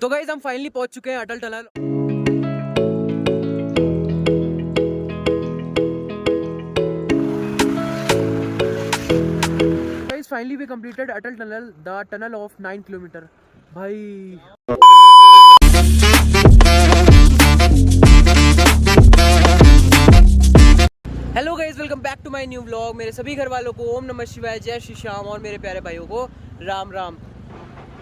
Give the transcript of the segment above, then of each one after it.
तो गाइस हम फाइनली पहुंच चुके हैं Atal tunnel. Guys finally we completed Atal tunnel, the tunnel of 9 kilometre. भाई hello guys, welcome back to my new vlog. मेरे सभी घर वालों को ओम नमः शिवाय, जय श्री श्याम, और मेरे प्यारे भाइयों को राम राम।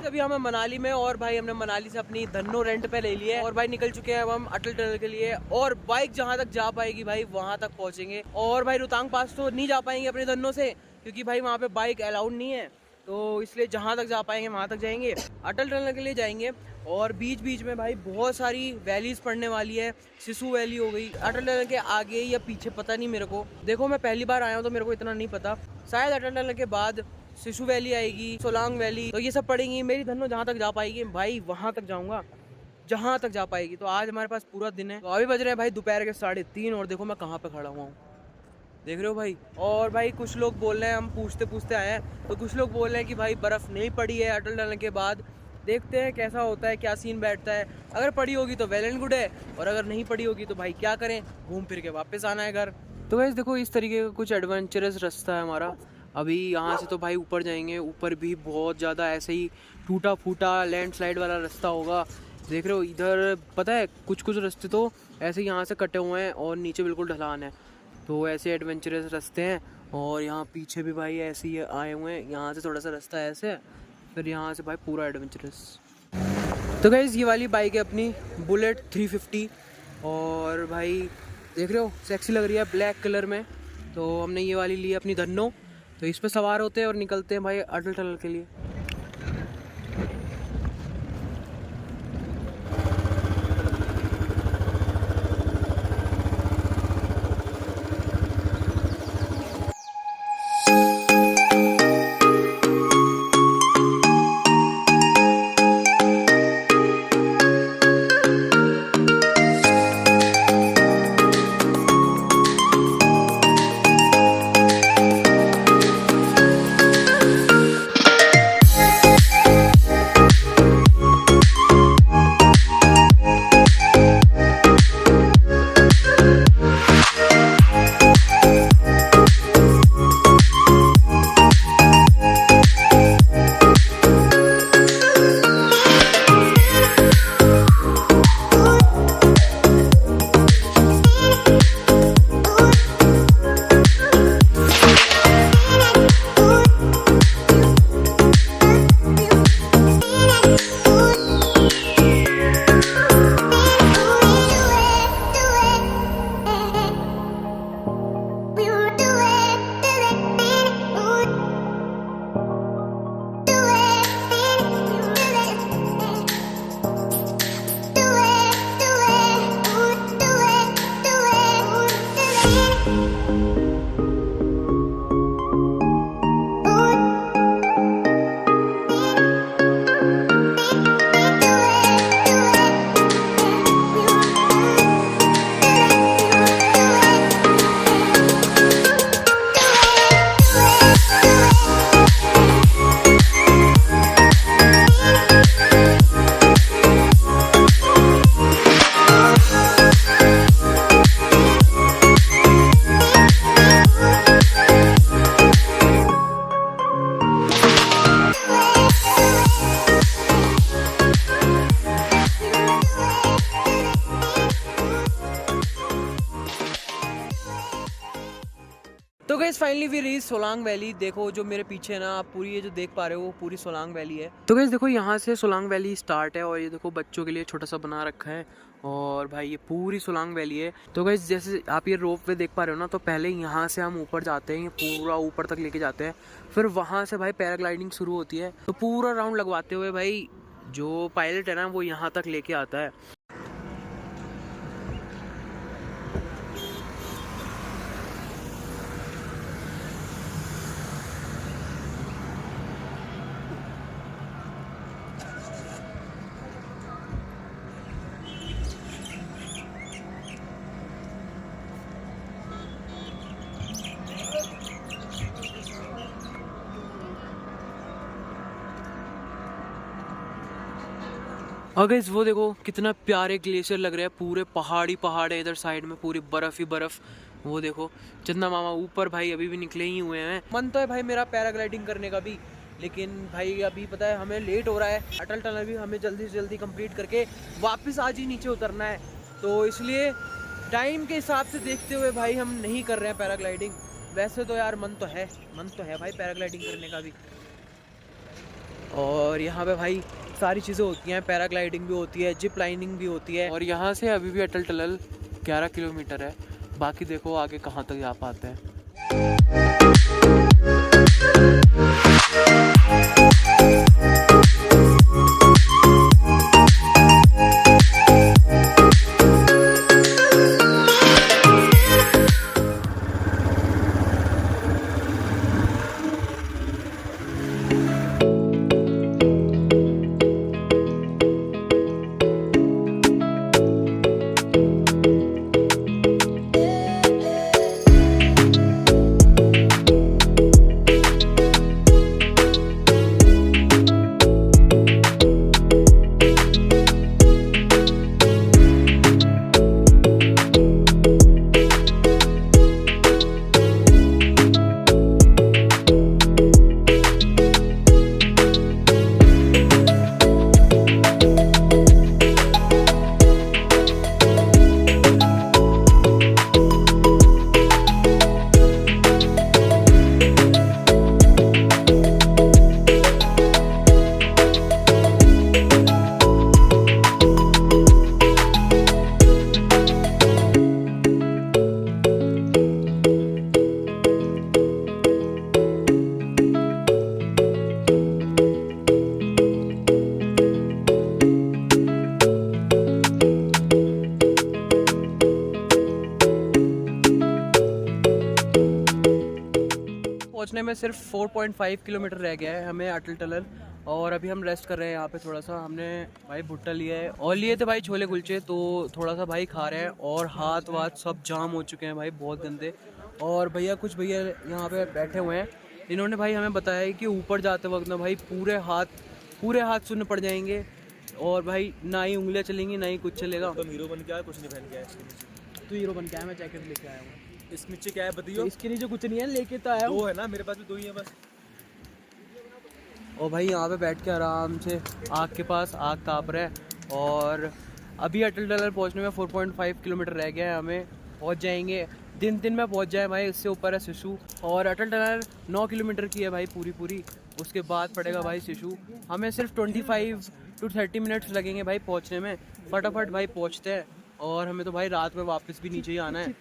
अभी हम मनाली में, और भाई हमने मनाली से अपनी धन्नो रेंट पे ले लिए और भाई निकल चुके हैं अब हम अटल टनल के लिए। और बाइक जहाँ तक जा पाएगी भाई वहाँ तक पहुँचेंगे। और भाई रोहतांग पास तो नहीं जा पाएंगे अपने धन्नो से, क्योंकि भाई वहाँ पे बाइक अलाउड नहीं है, तो इसलिए जहाँ तक जा पाएंगे वहाँ तक जाएंगे। अटल टनल के लिए जाएंगे और बीच बीच में भाई बहुत सारी वैलीज पड़ने वाली है। सिसु वैली हो गई, अटल टनल के आगे या पीछे पता नहीं मेरे को। देखो मैं पहली बार आया हूँ तो मेरे को इतना नहीं पता। शायद अटल टनल के बाद सिसु वैली आएगी, सोलांग वैली, तो ये सब पड़ेंगी। मेरी धन्नो जहाँ तक जा पाएगी भाई वहाँ तक जाऊँगा, जहाँ तक जा पाएगी। तो आज हमारे पास पूरा दिन है। तो अभी बज रहे हैं भाई दोपहर के 3:30 और देखो मैं कहाँ पे खड़ा हुआ हूँ, देख रहे हो भाई। और भाई कुछ लोग बोल रहे हैं, हम पूछते पूछते आए हैं, तो कुछ लोग बोल रहे हैं कि भाई बर्फ़ नहीं पड़ी है अटल टनल के बाद। देखते हैं कैसा होता है, क्या सीन बैठता है। अगर पड़ी होगी तो वेल एंड गुड है, और अगर नहीं पड़ी होगी तो भाई क्या करें, घूम फिर के वापस आना है घर। तो वैसे देखो इस तरीके का कुछ एडवेंचरस रास्ता है हमारा। अभी यहाँ से तो भाई ऊपर जाएंगे, ऊपर भी बहुत ज़्यादा ऐसे ही टूटा फूटा लैंडस्लाइड वाला रास्ता होगा। देख रहे हो इधर, पता है कुछ कुछ रास्ते तो ऐसे यहाँ से कटे हुए हैं और नीचे बिल्कुल ढलान है, तो ऐसे एडवेंचरस रास्ते हैं। और यहाँ पीछे भी भाई ऐसे ही आए हुए हैं, यहाँ से थोड़ा सा रास्ता ऐसे, फिर यहाँ से भाई पूरा एडवेंचरस। तो गाइस ये वाली बाइक है अपनी बुलेट 350, और भाई देख रहे हो सेक्सी लग रही है ब्लैक कलर में। तो हमने ये वाली ली है अपनी धन्नो, तो इस पर सवार होते हैं और निकलते हैं भाई अटल टनल के लिए। तो guys finally we reach Solang valley. देखो जो मेरे पीछे है ना, आप पूरी ये जो देख पा रहे हो वो पूरी सोलांग वैली है। तो गाइस देखो यहाँ से सोलांग वैली स्टार्ट है, और ये देखो बच्चों के लिए छोटा सा बना रखा है, और भाई ये पूरी सोलांग वैली है। तो गाइस जैसे आप ये रोप वे देख पा रहे हो ना, तो पहले यहाँ से हम ऊपर जाते हैं, ये पूरा ऊपर तक लेके जाते हैं, फिर वहाँ से भाई पैराग्लाइडिंग शुरू होती है। तो पूरा राउंड लगवाते हुए भाई जो पायलट है ना वो यहाँ तक लेके आता है। और गाइस वो देखो कितना प्यारे ग्लेशियर लग रहे हैं, पूरे पहाड़ी पहाड़ है इधर साइड में, पूरी बर्फ ही बर्फ। वो देखो चंदा मामा ऊपर भाई अभी भी निकले ही हुए हैं। मन तो है भाई मेरा पैराग्लाइडिंग करने का भी, लेकिन भाई अभी पता है हमें लेट हो रहा है। अटल टनल भी हमें जल्दी से जल्दी कंप्लीट करके वापस आज ही नीचे उतरना है, तो इसलिए टाइम के हिसाब से देखते हुए भाई हम नहीं कर रहे हैं पैराग्लाइडिंग। वैसे तो यार मन तो है भाई पैराग्लाइडिंग करने का भी। और यहाँ पे भाई सारी चीज़ें होती हैं, पैराग्लाइडिंग भी होती है, जिप लाइनिंग भी होती है। और यहाँ से अभी भी अटल टनल 11 किलोमीटर है, बाकी देखो आगे कहाँ तक जा पाते हैं। पहुंचने में सिर्फ 4.5 किलोमीटर रह गया है हमें अटल टनल, और अभी हम रेस्ट कर रहे हैं यहाँ पे थोड़ा सा। हमने भाई भुट्टा लिया है और लिए थे भाई छोले कुलचे, तो थोड़ा सा भाई खा रहे हैं। और हाथ वाथ सब जाम हो चुके हैं भाई, बहुत गंदे। और भैया कुछ भैया यहाँ पे बैठे हुए हैं, इन्होंने भाई हमें बताया है कि ऊपर जाते वक्त ना भाई पूरे हाथ सुन्न पड़ जाएंगे, और भाई ना ही उंगलियाँ चलेंगी ना ही कुछ चलेगा। तो हीरो बन के आया, कुछ नहीं पहन के आया इसके नीचे। तो हीरो बन के आया, मैं जैकेट लेके आया हूँ। इसके नीचे क्या है बताइए? इसके नीचे कुछ नहीं है, लेके तो आया हूँ। दो है ना, मेरे पास भी दो ही है बस। और भाई यहाँ पे बैठ के आराम से आग के पास आग ताप रहा है। और अभी अटल टनल पहुँचने में 4.5 किलोमीटर रह गया है, हमें पहुँच जाएंगे। दिन में पहुँच जाए भाई, इससे ऊपर है सिसु। और अटल टनल 9 किलोमीटर की है भाई पूरी, उसके बाद पड़ेगा भाई सिसु। हमें सिर्फ 25 to 30 मिनट्स लगेंगे भाई पहुँचने में, फटाफट भाई पहुँचते हैं। और हमें तो भाई रात में वापस भी नीचे ही आना है।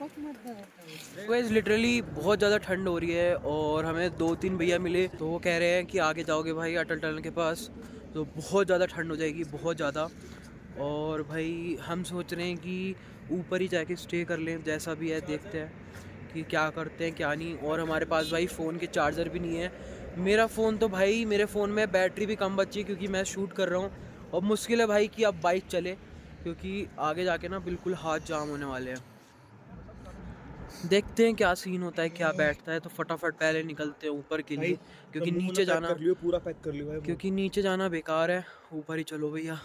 गाइस लिटरली बहुत ज़्यादा ठंड हो रही है, और हमें 2-3 भैया मिले, तो वो कह रहे हैं कि आगे जाओगे भाई अटल टनल के पास तो बहुत ज़्यादा ठंड हो जाएगी, बहुत ज़्यादा। और भाई हम सोच रहे हैं कि ऊपर ही जाके स्टे कर लें, जैसा भी है देखते हैं कि क्या करते हैं क्या नहीं। और हमारे पास भाई फ़ोन के चार्जर भी नहीं है। मेरा फ़ोन तो भाई, मेरे फ़ोन में बैटरी भी कम बची क्योंकि मैं शूट कर रहा हूँ, और मुश्किल है भाई कि अब बाइक चले, क्योंकि आगे जाके ना बिल्कुल हाथ जाम होने वाले हैं। देखते हैं क्या सीन होता है, क्या बैठता है। तो फटाफट पहले निकलते हैं ऊपर के लिए, क्योंकि नीचे जाना पूरा पैक कर लियो भाई, क्योंकि नीचे जाना बेकार है। ऊपर ही चलो भैया।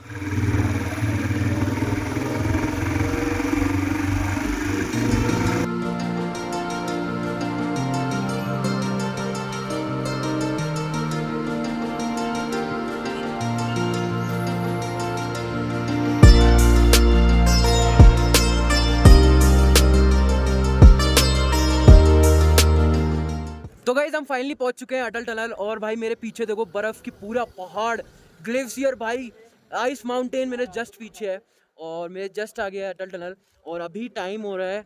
तो गाइस हम फाइनली पहुंच चुके हैं अटल टनल। और भाई मेरे पीछे देखो बर्फ की पूरा पहाड़, ग्लेशियर भाई, आइस माउंटेन मेरे जस्ट पीछे है, और मेरे जस्ट आ गया है अटल टनल। और अभी टाइम हो रहा है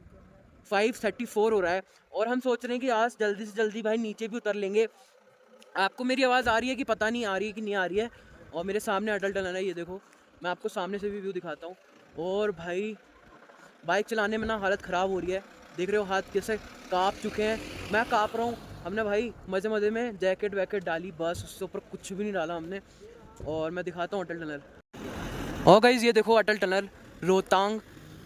5:34 हो रहा है, और हम सोच रहे हैं कि आज जल्दी से जल्दी भाई नीचे भी उतर लेंगे। आपको मेरी आवाज़ आ रही है कि पता नहीं आ रही है कि नहीं आ रही है। और मेरे सामने अटल टनल है, ये देखो, मैं आपको सामने से भी व्यू दिखाता हूँ। और भाई बाइक चलाने में ना हालत ख़राब हो रही है, देख रहे हो हाथ कैसे काँप चुके हैं, मैं काँप रहा हूँ। हमने भाई मज़े में जैकेट वैकेट डाली, बस उससे ऊपर कुछ भी नहीं डाला हमने। और मैं दिखाता हूँ अटल टनल। और गाइस ये देखो अटल टनल रोहतांग,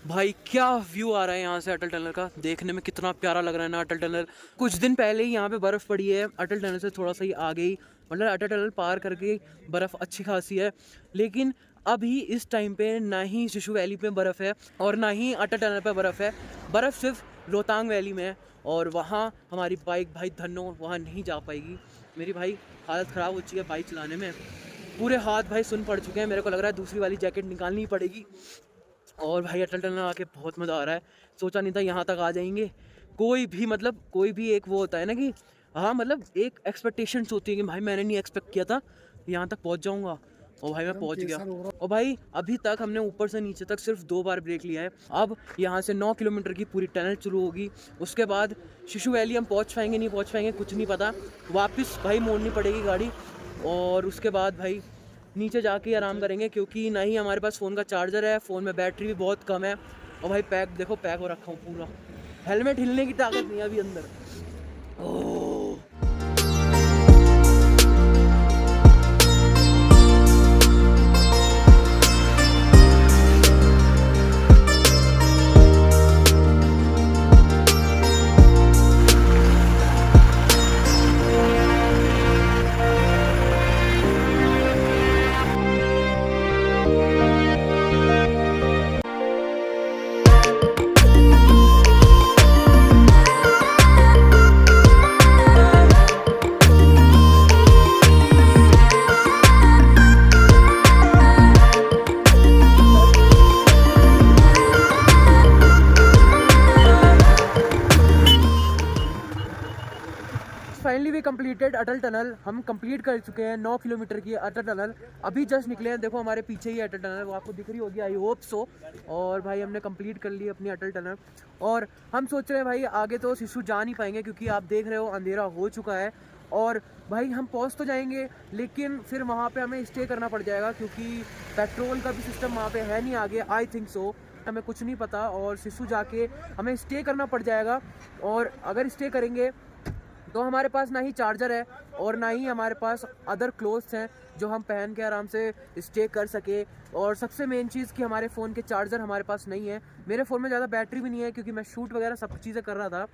भाई क्या व्यू आ रहा है यहाँ से अटल टनल का, देखने में कितना प्यारा लग रहा है ना अटल टनल। कुछ दिन पहले ही यहाँ पे बर्फ़ पड़ी है, अटल टनल से थोड़ा सा ही आगे ही, मतलब अटल टनल पार करके बर्फ़ अच्छी खासी है। लेकिन अभी इस टाइम पे ना ही शिशु वैली पे बर्फ़ है और ना ही अटल टनल पे बर्फ़ है। बर्फ़ सिर्फ रोहतांग वैली में है और वहाँ हमारी बाइक भाई धन्नो वहाँ नहीं जा पाएगी। मेरी भाई हालत ख़राब हो चुकी है बाइक चलाने में, पूरे हाथ भाई सुन पड़ चुके हैं। मेरे को लग रहा है दूसरी वाली जैकेट निकालनी पड़ेगी। और भाई अटल टनल आके बहुत मज़ा आ रहा है। सोचा नहीं था यहाँ तक आ जाएंगे। कोई भी एक वो होता है ना कि हाँ मतलब एक एक्सपेक्टेशंस होती है कि भाई मैंने नहीं एक्सपेक्ट किया था यहाँ तक पहुँच जाऊँगा और भाई मैं पहुँच गया। और भाई अभी तक हमने ऊपर से नीचे तक सिर्फ 2 बार ब्रेक लिया है। अब यहाँ से 9 किलोमीटर की पूरी टनल शुरू होगी। उसके बाद शिशु वैली हम पहुँच पाएंगे नहीं पहुँच पाएंगे कुछ नहीं पता। वापस भाई मोड़नी पड़ेगी गाड़ी और उसके बाद भाई नीचे जाके आराम करेंगे क्योंकि ना ही हमारे पास फ़ोन का चार्जर है, फ़ोन में बैटरी भी बहुत कम है। और भाई पैक देखो पैक हो रखा हूँ पूरा, हेलमेट हिलने की ताकत नहीं है अभी अंदर। Oh finally we completed Atal tunnel. हम कंप्लीट कर चुके हैं 9 किलोमीटर की अटल टनल। अभी जस्ट निकले हैं, देखो हमारे पीछे ही अटल टनल, वो आपको दिख रही होगी आई होप सो। और भाई हमने कंप्लीट कर ली अपनी अटल टनल और हम सोच रहे हैं भाई आगे तो शिशु जा नहीं पाएंगे क्योंकि आप देख रहे हो अंधेरा हो चुका है। और भाई हम पहुंच तो जाएंगे लेकिन फिर वहाँ पे हमें स्टे करना पड़ जाएगा क्योंकि पेट्रोल का भी सिस्टम वहाँ पे है नहीं आगे, आई थिंक सो, हमें कुछ नहीं पता। और शिशु जाके हमें स्टे करना पड़ जाएगा और अगर स्टे करेंगे तो हमारे पास ना ही चार्जर है और ना ही हमारे पास अदर क्लोथ्स हैं जो हम पहन के आराम से स्टे कर सके। और सबसे मेन चीज़ कि हमारे फ़ोन के चार्जर हमारे पास नहीं है। मेरे फ़ोन में ज़्यादा बैटरी भी नहीं है क्योंकि मैं शूट वगैरह सब चीज़ें कर रहा था।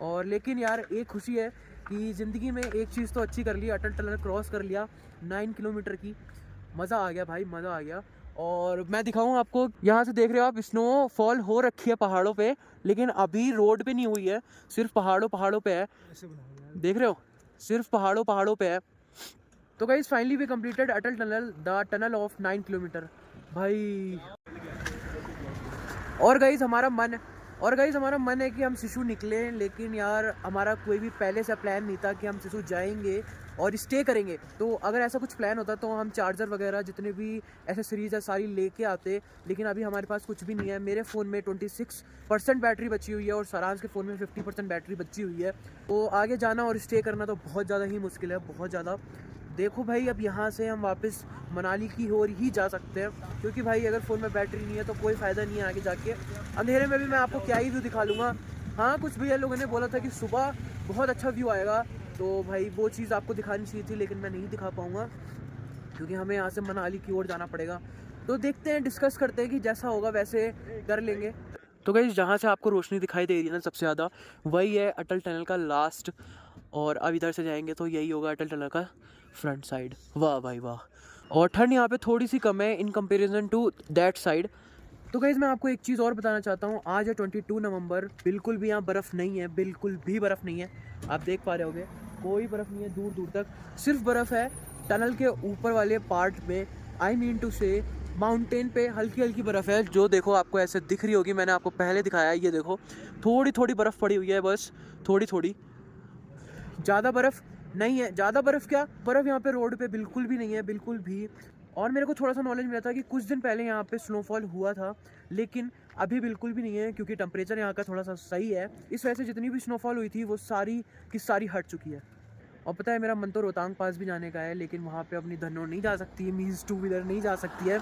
और लेकिन यार एक खुशी है कि ज़िंदगी में एक चीज़ तो अच्छी कर ली, अटल टनल क्रॉस कर लिया 9 किलोमीटर की। मज़ा आ गया भाई, मज़ा आ गया। और मैं दिखाऊँ आपको, यहाँ से देख रहे हो आप स्नोफॉल हो रखी है पहाड़ों पे, लेकिन अभी रोड पे नहीं हुई है, सिर्फ पहाड़ों पे है। देख रहे हो सिर्फ पहाड़ों पे है। तो guys finally we completed Atal tunnel, the tunnel of 9 kilometre भाई। और गाइस हमारा मन है कि हम शिशु निकलें, लेकिन यार हमारा कोई भी पहले से प्लान नहीं था कि हम शिशु जाएंगे और स्टे करेंगे। तो अगर ऐसा कुछ प्लान होता तो हम चार्जर वगैरह जितने भी एसेसरीज है सारी लेके आते, लेकिन अभी हमारे पास कुछ भी नहीं है। मेरे फ़ोन में 26% बैटरी बची हुई है और सराज के फ़ोन में 50% बैटरी बची हुई है। तो आगे जाना और स्टे करना तो बहुत ज़्यादा ही मुश्किल है, बहुत ज़्यादा। देखो भाई अब यहाँ से हम वापस मनाली की ओर ही जा सकते हैं क्योंकि भाई अगर फ़ोन में बैटरी नहीं है तो कोई फ़ायदा नहीं है आगे जाके। अंधेरे में भी मैं आपको क्या ही व्यू दिखा लूँगा। हाँ कुछ भैया लोगों ने बोला था कि सुबह बहुत अच्छा व्यू आएगा, तो भाई वो चीज़ आपको दिखानी चाहिए थी लेकिन मैं नहीं दिखा पाऊँगा क्योंकि हमें यहाँ से मनाली की ओर जाना पड़ेगा। तो देखते हैं, डिस्कस करते हैं कि जैसा होगा वैसे कर लेंगे। तो गाइस जहाँ से आपको रोशनी दिखाई दे रही है ना सबसे ज़्यादा, वही है अटल टनल का लास्ट। और अब इधर से जाएंगे तो यही होगा अटल टनल का फ्रंट साइड। वाह भाई वाह। और ठंड यहाँ पे थोड़ी सी कम है in comparison to that side. तो गाइस मैं आपको एक चीज़ और बताना चाहता हूँ, आज है 22 नवंबर, बिल्कुल भी यहाँ बर्फ़ नहीं है, बिल्कुल भी बर्फ़ नहीं है। आप देख पा रहे होगे कोई बर्फ़ नहीं है दूर दूर तक, सिर्फ बर्फ़ है टनल के ऊपर वाले पार्ट में। आई मीन टू से माउंटेन पे हल्की हल्की बर्फ़ है जो देखो आपको ऐसे दिख रही होगी, मैंने आपको पहले दिखाया है। ये देखो थोड़ी थोड़ी बर्फ़ पड़ी हुई है, बस थोड़ी थोड़ी, ज़्यादा बर्फ़ नहीं है। ज़्यादा बर्फ़ क्या, बर्फ़ यहाँ पे रोड पे बिल्कुल भी नहीं है, बिल्कुल भी। और मेरे को थोड़ा सा नॉलेज मिला था कि कुछ दिन पहले यहाँ पे स्नोफॉल हुआ था, लेकिन अभी बिल्कुल भी नहीं है क्योंकि टेम्परेचर यहाँ का थोड़ा सा सही है। इस वजह से जितनी भी स्नोफॉल हुई थी वो सारी की सारी हट चुकी है। और पता है मेरा मन तो रोहतांग पास भी जाने का है, लेकिन वहाँ पे अपनी धन्नो नहीं जा सकती है, मीन्स 2 व्हीलर नहीं जा सकती है,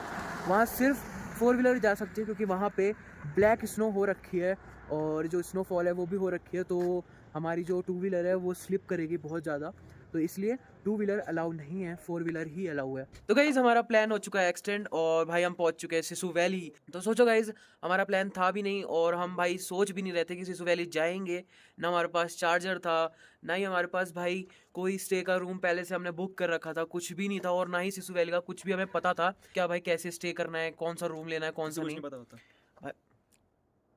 वहाँ सिर्फ 4 व्हीलर जा सकती है क्योंकि वहाँ पे ब्लैक स्नो हो रखी है और जो स्नोफॉल है वो भी हो रखी है। तो हमारी जो 2 व्हीलर है वो स्लिप करेगी बहुत ज़्यादा, तो इसलिए व्हीलर अलाउ नहीं है, 4 व्हीलर ही अलाउ है। तो गाइज हमारा प्लान हो चुका है एक्सटेंड और भाई हम पहुंच चुके हैं सिसु वैली। तो सोचो गाइज हमारा प्लान था भी नहीं और हम भाई सोच भी नहीं रहे थे कि सिसु वैली जाएंगे। ना हमारे पास चार्जर था, ना ही हमारे पास भाई कोई स्टे का रूम पहले से हमने बुक कर रखा था, कुछ भी नहीं था। और ना ही सिसु वैली का कुछ भी हमें पता था क्या भाई कैसे स्टे करना है, कौन सा रूम लेना है, कौन सा कुछ नहीं। नहीं पता होता। भाई,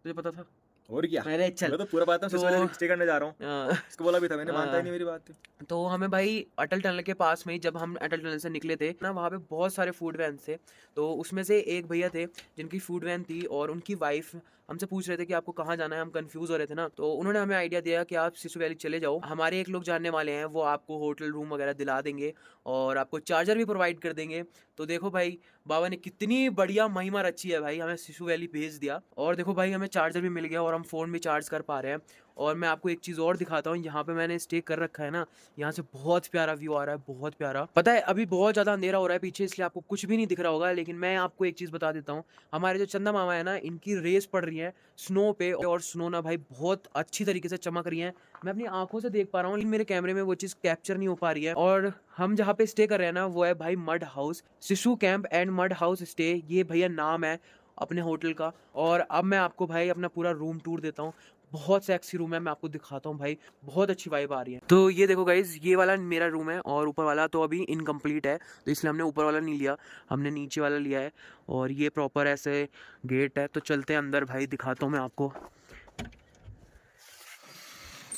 तुझे पता था? और क्या, अरे चल। मैं तो पूरा बात स्टे करने जा रहा हूँ। अ, इसको बोला भी था मैंने, मानता ही नहीं मेरी बात। तो हमें भाई अटल टनल के पास में ही, जब हम अटल टनल से निकले थे ना, वहाँ पे बहुत सारे फूड वैन थे। तो उसमें से एक भैया थे जिनकी फूड वैन थी और उनकी वाइफ हमसे पूछ रहे थे कि आपको कहाँ जाना है। हम कंफ्यूज हो रहे थे ना, तो उन्होंने हमें आइडिया दिया कि आप सिसु वैली चले जाओ, हमारे एक लोग जानने वाले हैं, वो आपको होटल रूम वगैरह दिला देंगे और आपको चार्जर भी प्रोवाइड कर देंगे। तो देखो भाई बाबा ने कितनी बढ़िया महिमा रची है भाई, हमें सिसु वैली भेज दिया। और देखो भाई हमें चार्जर भी मिल गया और हम फ़ोन भी चार्ज कर पा रहे हैं। और मैं आपको एक चीज़ और दिखाता हूँ, यहाँ पे मैंने स्टे कर रखा है ना, यहाँ से बहुत प्यारा व्यू आ रहा है, बहुत प्यारा। पता है अभी बहुत ज़्यादा अंधेरा हो रहा है पीछे, इसलिए आपको कुछ भी नहीं दिख रहा होगा, लेकिन मैं आपको एक चीज़ बता देता हूँ। हमारे जो चंदा मामा है ना, इनकी रेस पड़ रही है स्नो पे, और स्नो ना भाई बहुत अच्छी तरीके से चमक रही है। मैं अपनी आंखों से देख पा रहा हूँ, लेकिन मेरे कैमरे में वो चीज़ कैप्चर नहीं हो पा रही है। और हम जहाँ पे स्टे कर रहे हैं ना, वो है भाई mud house, Sissu camp and mud house stay, ये भैया नाम है अपने होटल का। और अब मैं आपको भाई अपना पूरा रूम टूर देता हूँ। बहुत सेक्सी रूम है, मैं आपको दिखाता हूँ भाई, बहुत अच्छी वाइब आ रही है। तो ये देखो गाइज, ये वाला मेरा रूम है और ऊपर वाला तो अभी इनकम्प्लीट है, तो इसलिए हमने ऊपर वाला नहीं लिया, हमने नीचे वाला लिया है। और ये प्रॉपर ऐसे गेट है, तो चलते हैं अंदर भाई, दिखाता हूँ मैं आपको।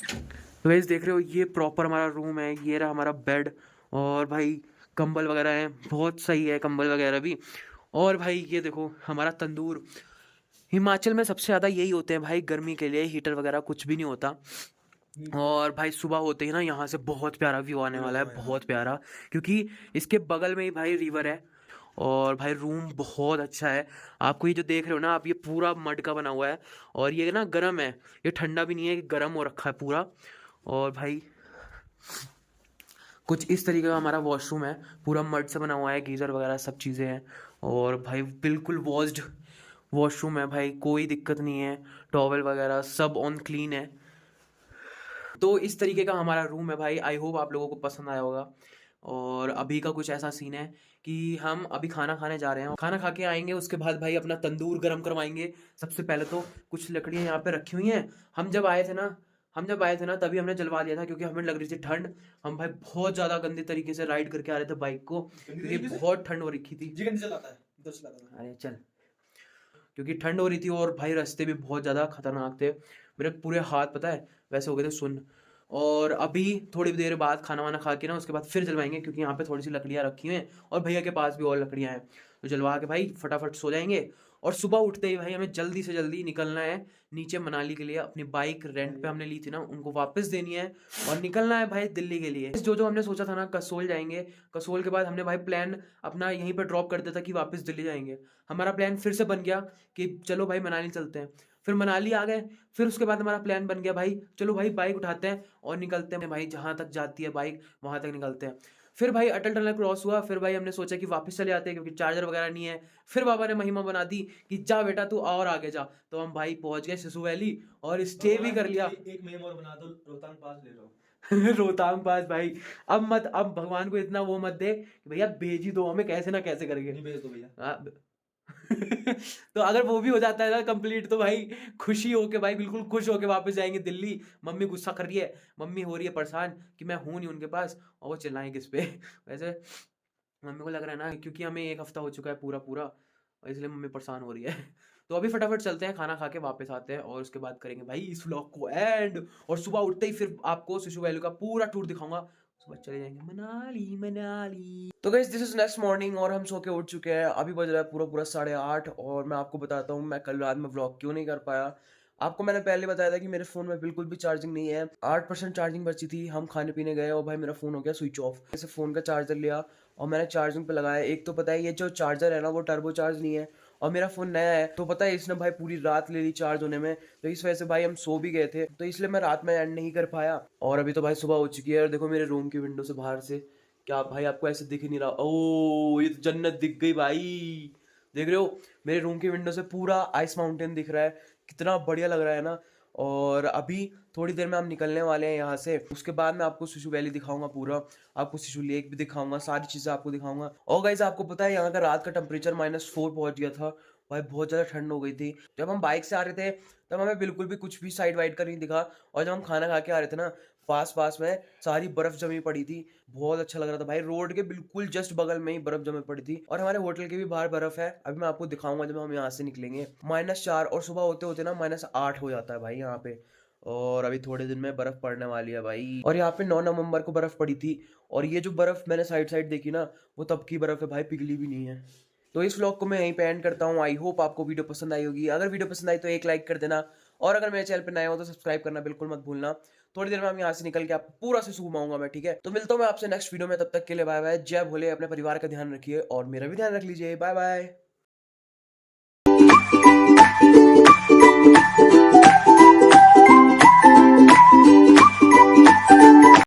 तो गाइज देख रहे हो, ये प्रॉपर हमारा रूम है, ये रहा हमारा बेड। और भाई कंबल वगैरह है, बहुत सही है कंबल वगैरह भी। और भाई ये देखो हमारा तंदूर, हिमाचल में सबसे ज़्यादा यही होते हैं भाई गर्मी के लिए, हीटर वगैरह कुछ भी नहीं होता। और भाई सुबह होते ही ना यहाँ से बहुत प्यारा व्यू आने वाला है, बहुत प्यारा, क्योंकि इसके बगल में ही भाई रिवर है। और भाई रूम बहुत अच्छा है, आपको ये जो देख रहे हो ना आप, ये पूरा मड का बना हुआ है। और ये ना गर्म है, ये ठंडा भी नहीं है, गर्म हो रखा है पूरा। और भाई कुछ इस तरीके का हमारा वॉशरूम है, पूरा मड से बना हुआ है, गीज़र वगैरह सब चीज़ें हैं। और भाई बिल्कुल वॉश्ड वॉशरूम है भाई, कोई दिक्कत नहीं है, टॉवल वगैरह सब ऑन क्लीन है। तो इस तरीके का हमारा रूम है भाई, आई होप आप लोगों को पसंद आया होगा। और अभी का कुछ ऐसा सीन है कि हम अभी खाना खाने जा रहे हैं, खाना खा के आएंगे, उसके बाद भाई अपना तंदूर गर्म करवाएंगे। सबसे पहले तो कुछ लकड़ियाँ यहाँ पे रखी हुई हैं, हम जब आए थे ना तभी हमने जलवा दिया था, क्योंकि हमें लग रही थी ठंड। हम भाई बहुत ज़्यादा गंदे तरीके से राइड करके आ रहे थे बाइक को, क्योंकि बहुत ठंड हो रखी थी। अरे चल, क्योंकि ठंड हो रही थी और भाई रास्ते भी बहुत ज़्यादा खतरनाक थे, मेरे पूरे हाथ पता है वैसे हो गए थे सुन्न। और अभी थोड़ी देर बाद खाना वाना खा के ना, उसके बाद फिर जलवाएंगे, क्योंकि यहाँ पे थोड़ी सी लकड़ियाँ रखी हुई हैं और भैया के पास भी और लकड़ियाँ हैं, तो जलवा के भाई फटाफट सो जाएंगे। और सुबह उठते ही भाई हमें जल्दी से जल्दी निकलना है नीचे मनाली के लिए। अपनी बाइक रेंट पे हमने ली थी ना, उनको वापस देनी है और निकलना है भाई दिल्ली के लिए। जो जो हमने सोचा था ना, कसोल जाएंगे, कसोल के बाद हमने भाई प्लान अपना यहीं पर ड्रॉप कर दिया था कि वापस दिल्ली जाएंगे। हमारा प्लान फिर से बन गया कि चलो भाई मनाली चलते हैं, फिर मनाली आ गए। फिर उसके बाद हमारा प्लान बन गया भाई चलो भाई बाइक उठाते हैं और निकलते हैं भाई, जहाँ तक जाती है बाइक वहाँ तक निकलते हैं। फिर भाई अटल टनल क्रॉस हुआ, फिर भाई हमने सोचा कि वापस चले जाते हैं, क्योंकि चार्जर वगैरह नहीं है। फिर बाबा ने महिमा बना दी कि जा बेटा तू और आगे जा, तो हम भाई पहुंच गए सिसु वैली और स्टे भी कर लिया। एक मेम और बना दो, रोहतांग पास ले लो। रोहतांग पास भाई, अब भगवान को इतना वो मत दे कि भैया भेज ही दो हमें कैसे ना कैसे करके। नहीं भेज दो भैया। हाँ, तो अगर वो भी हो जाता है ना कंप्लीट, तो भाई खुशी होके भाई बिल्कुल खुश होके वापस जाएंगे दिल्ली। मम्मी गुस्सा कर रही है, मम्मी हो रही है परेशान कि मैं हूं नहीं उनके पास, और वो चिल्लाएं किस पे। वैसे मम्मी को लग रहा है ना, क्योंकि हमें 1 हफ्ता हो चुका है पूरा पूरा, इसलिए मम्मी परेशान हो रही है। तो अभी फटाफट चलते हैं, खाना खा के वापस आते हैं और उसके बाद करेंगे भाई इस व्लॉग को एंड। और सुबह उठते ही फिर आपको सिसु वैली का पूरा टूर दिखाऊंगा, उसके बाद चले जाएंगे मनाली मनाली। तो guys this is next morning और हम सो के उठ चुके हैं, अभी बज रहा है पूरा पूरा 8:30। और मैं आपको बताता हूँ मैं कल रात में व्लॉग क्यों नहीं कर पाया। आपको मैंने पहले बताया था कि मेरे फ़ोन में बिल्कुल भी चार्जिंग नहीं है, 8% चार्जिंग बची थी। हम खाने पीने गए और भाई मेरा फ़ोन हो गया स्विच ऑफ। जैसे फ़ोन का चार्जर लिया और मैंने चार्जिंग पे लगाया। एक तो पता है ये जो चार्जर है ना, वो टर्बो चार्ज नहीं है और मेरा फ़ोन नया है, तो पता है इसने भाई पूरी रात ले ली चार्ज होने में। तो इस वजह से भाई हम सो भी गए थे, तो इसलिए मैं रात में एंड नहीं कर पाया। और अभी तो भाई सुबह हो चुकी है और देखो मेरे रूम की विंडो से बाहर से, क्या भाई आपको ऐसे दिख ही नहीं रहा? ओ ये तो जन्नत दिख गई भाई, देख रहे हो मेरे रूम की विंडो से पूरा आइस माउंटेन दिख रहा है, कितना बढ़िया लग रहा है ना। और अभी थोड़ी देर में हम निकलने वाले हैं यहाँ से। उसके बाद मैं आपको सिशु वैली दिखाऊंगा पूरा, आपको सिशु लेक भी दिखाऊंगा, सारी चीज़ें आपको दिखाऊंगा। और गाइस आपको पता है यहाँ का रात का टेम्परेचर -4 पहुंच गया था भाई, बहुत ज़्यादा ठंड हो गई थी। जब हम बाइक से आ रहे थे तब हमें बिल्कुल भी कुछ भी साइड वाइड का नहीं दिखा, और जब हम खाना खा के आ रहे थे ना, पास पास में सारी बर्फ जमी पड़ी थी। बहुत अच्छा लग रहा था भाई, रोड के बिल्कुल जस्ट बगल में ही बर्फ जमी पड़ी थी। और हमारे होटल के भी बाहर बर्फ है, अभी मैं आपको दिखाऊंगा जब हम यहाँ से निकलेंगे। -4 और सुबह होते होते ना -8 हो जाता है भाई यहाँ पे। और अभी थोड़े दिन में बर्फ पड़ने वाली है भाई। और यहाँ पे 9 नवंबर को बर्फ पड़ी थी, और ये जो बर्फ मैंने साइड साइड देखी ना, वो तब की बर्फ है भाई, पिघली भी नहीं है। तो इस व्लॉग को मैं यहीं पे एंड करता हूँ। आई होप आपको वीडियो पसंद आई होगी। अगर वीडियो पसंद आई तो एक लाइक कर देना, और अगर मेरे चैनल पे नए हो तो सब्सक्राइब करना बिल्कुल मत भूलना। थोड़ी देर में हम यहाँ से निकल के आपको पूरा से घुमाऊंगा मैं, ठीक है? तो मिलता हूँ मैं आपसे नेक्स्ट वीडियो में, तब तक के लिए बाय बाय। जय भोले, अपने परिवार का ध्यान रखिए और मेरा भी ध्यान रख लीजिए। Bye bye.